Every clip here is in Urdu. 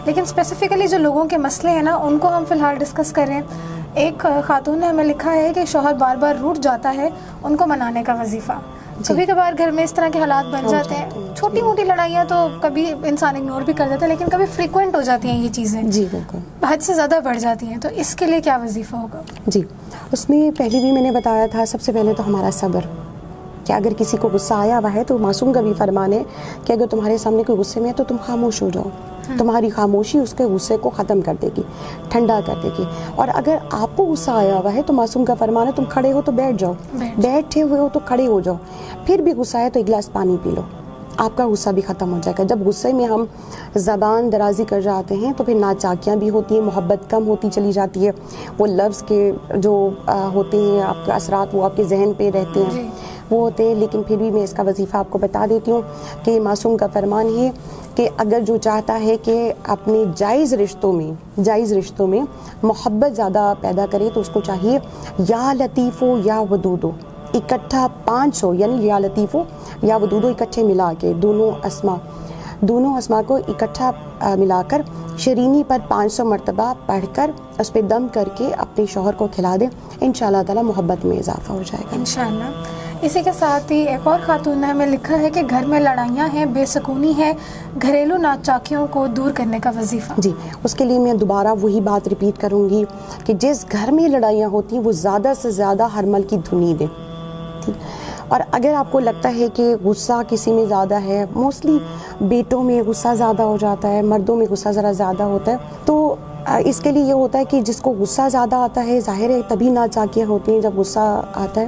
لیکن اسپیسیفکلی جو لوگوں کے مسئلے ہیں نا ان کو ہم فی الحال ڈسکس کر رہے ہیں. ایک خاتون نے ہمیں لکھا ہے کہ شوہر بار بار روٹھ جاتا ہے, ان کو منانے کا وظیفہ. کبھی کبھار گھر میں اس طرح کے حالات بن جاتے ہیں, چھوٹی موٹی لڑائیاں تو کبھی انسان اگنور بھی کر دیتا ہے, لیکن کبھی فریکوینٹ ہو جاتی ہیں یہ چیزیں, جی بالکل حد سے زیادہ بڑھ جاتی ہیں, تو اس کے لیے کیا وظیفہ ہوگا؟ جی اس میں پہلے بھی میں نے بتایا تھا, سب سے پہلے تو ہمارا صبر, کہ اگر کسی کو غصہ آیا ہوا ہے تو معصوم کا بھی فرمان ہے کہ اگر تمہارے سامنے کوئی غصے میں ہے تو تم خاموش ہو جاؤ, تمہاری خاموشی اس کے غصے کو ختم کر دے گی, ٹھنڈا کر دے گی. اور اگر آپ کو غصہ آیا ہوا ہے تو معصوم کا فرمان ہے تم کھڑے ہو تو بیٹھ جاؤ, بیٹھے ہوئے ہو تو کھڑے ہو جاؤ, پھر بھی غصہ ہے تو ایک گلاس پانی پی لو, آپ کا غصہ بھی ختم ہو جائے گا. جب غصے میں ہم زبان درازی کر جاتے ہیں تو پھر ناچاکیاں بھی ہوتی ہیں, محبت کم ہوتی چلی جاتی ہے, وہ لفظ کے جو ہوتے ہیں آپ کے اثرات وہ آپ کے ذہن پہ رہتے ہیں, وہ ہوتے ہیں. لیکن پھر بھی میں اس کا وظیفہ آپ کو بتا دیتی ہوں کہ معصوم کا فرمان ہے کہ اگر جو چاہتا ہے کہ اپنے جائز رشتوں میں محبت زیادہ پیدا کرے تو اس کو چاہیے یا لطیفو یا ودودو اکٹھا 500 یعنی یا لطیفو یا ودودو اکٹھے ملا کے دونوں اسما کو اکٹھا ملا کر شرینی پر 500 مرتبہ پڑھ کر اس پہ دم کر کے اپنے شوہر کو کھلا دیں, انشاءاللہ تعالی محبت میں اضافہ ہو جائے گا انشاءاللہ. اسی کے ساتھ ہی ایک اور خاتون نے ہمیں لکھا ہے کہ گھر میں لڑائیاں ہیں, بے سکونی ہے, گھریلو ناچاکیوں کو دور کرنے کا وظیفہ. جی اس کے لیے میں دوبارہ وہی بات ریپیٹ کروں گی کہ جس گھر میں لڑائیاں ہوتی ہیں وہ زیادہ سے زیادہ حرمل کی دھنی دیں. اور اگر آپ کو لگتا ہے کہ غصہ کسی میں زیادہ ہے, موسٹلی بیٹوں میں غصہ زیادہ ہو جاتا ہے, مردوں میں غصہ ذرا زیادہ ہوتا ہے, تو اس کے لیے یہ ہوتا ہے کہ جس کو غصہ زیادہ آتا ہے, ظاہر ہے تبھی ناچاکیاں ہوتی ہیں جب غصہ آتا ہے,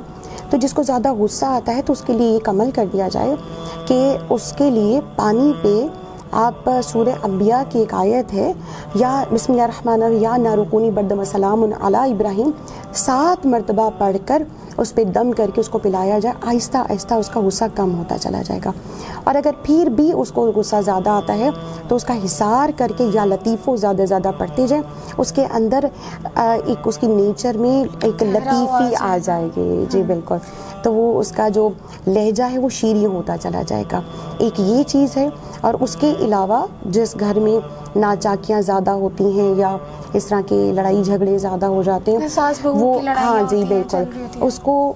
تو جس کو زیادہ غصہ آتا ہے تو اس کے لیے ایک عمل کر دیا جائے کہ اس کے لیے پانی پہ آپ سورہ انبیاء کی ایک آیت ہے یا بسم اللہ الرحمن الرحیم یا نارکونی بردم سلام علی ابراہیم 7 مرتبہ پڑھ کر اس پہ دم کر کے اس کو پلایا جائے, آہستہ آہستہ اس کا غصہ کم ہوتا چلا جائے گا. اور اگر پھر بھی اس کو غصہ زیادہ آتا ہے تو اس کا حصار کر کے یا لطیفو زیادہ پڑھتے جائیں, اس کے اندر ایک اس کی نیچر میں ایک لطیفی آ جائے گی. جی بالکل, تو وہ اس کا جو لہجہ ہے وہ شیریں ہوتا چلا جائے گا. ایک یہ چیز ہے. اور اس کے علاوہ جس گھر میں ناچاکیاں زیادہ ہوتی ہیں یا اس طرح کے لڑائی جھگڑے زیادہ ہو جاتے ہیں وہ ہاں جی بالکل, اس کو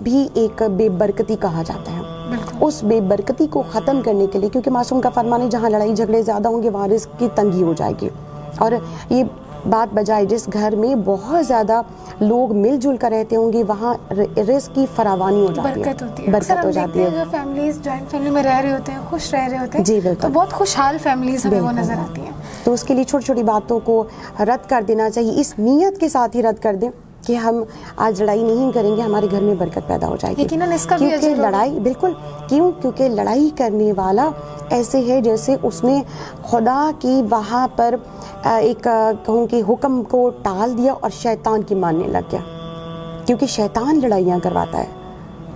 بھی ایک بے برکتی کہا جاتا ہے. اس بے برکتی کو ختم کرنے کے لیے, کیونکہ معصوم کا فرمان ہے جہاں لڑائی جھگڑے زیادہ ہوں گے وہاں رزق کی تنگی ہو جائے گی. اور یہ بات بجائے جس گھر میں بہت زیادہ لوگ مل جل کر رہتے ہوں گے وہاں رزق کی فراوانی ہو جاتی ہے, برکت ہو جاتی ہے. جو فیملیز جوائنٹ فیملی میں رہ رہے ہوتے ہیں, خوش رہ رہے ہوتے ہیں, جی بالکل, تو بہت خوشحال فیملیز ہمیں وہ نظر آتی ہیں. تو اس کے لیے چھوٹی چھوٹی باتوں کو رد کر دینا چاہیے, اس نیت کے ساتھ ہی رد کر دیں کہ ہم آج لڑائی نہیں کریں گے, ہمارے گھر میں برکت پیدا ہو جائے گی. کیونکہ لڑائی بالکل کیونکہ لڑائی کرنے والا ایسے ہے جیسے اس نے خدا کی وہاں پر ایک کہوں کہ حکم کو ٹال دیا اور شیطان کی ماننے لگ گیا, کیونکہ شیطان لڑائیاں کرواتا ہے.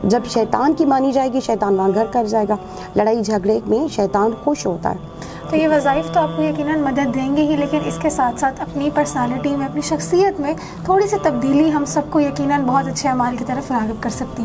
جب شیطان کی مانی جائے گی شیطان وہاں گھر کر جائے گا. لڑائی جھگڑے میں شیطان خوش ہوتا ہے. تو یہ وظائف تو آپ کو یقیناً مدد دیں گے ہی, لیکن اس کے ساتھ ساتھ اپنی پرسنالٹی میں, اپنی شخصیت میں تھوڑی سی تبدیلی ہم سب کو یقیناً بہت اچھے اعمال کی طرف راغب کر سکتی ہے.